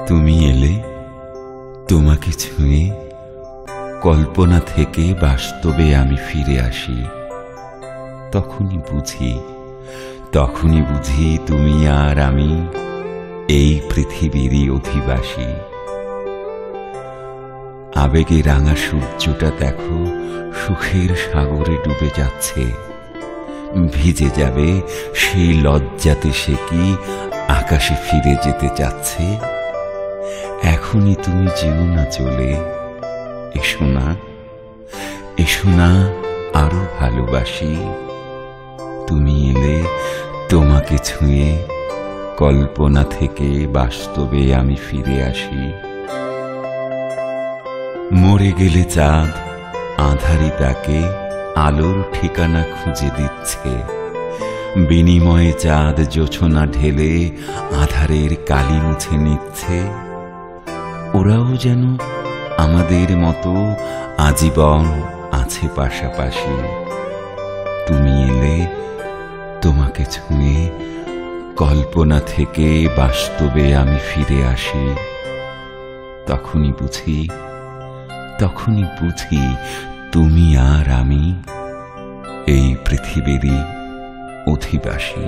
তুমি এলে, তোমাকে ছুঁয়ে কল্পনা থেকে বাস্তবে আমি ফিরে আসি। তখনই বুঝি তুমি আর আমি এই পৃথিবীরই অধিবাসী। আবেগে রাঙা সূর্যটা দেখো সুখের সাগরে ডুবে যাচ্ছে, ভিজে যাবে সেই লজ্জাতে সে কি আকাশে ফিরে যেতে চাচ্ছে। এখনই তুমি যেও না চলে, এসো না আরো ভালোবাসি। তুমি এলে, তোমাকে ছুঁয়ে কল্পনা থেকে বাস্তবে আমি ফিরে আসি। মরে গেলে চাঁদ আঁধারি তাকে আলোর ঠিকানা খুঁজে দিচ্ছে। বিনিময়ে চাঁদ জোছনা ঢেলে আধারের কালি মুছে নিচ্ছে। ওরাও যেন আমাদের মতো আজীবন আছে পাশাপাশি। তুমি এলে, তোমাকে ছুঁয়ে কল্পনা থেকে বাস্তবে আমি ফিরে আসি। তখনই বুঝি তুমি আর আমি এই পৃথিবীরই অধিবাসী।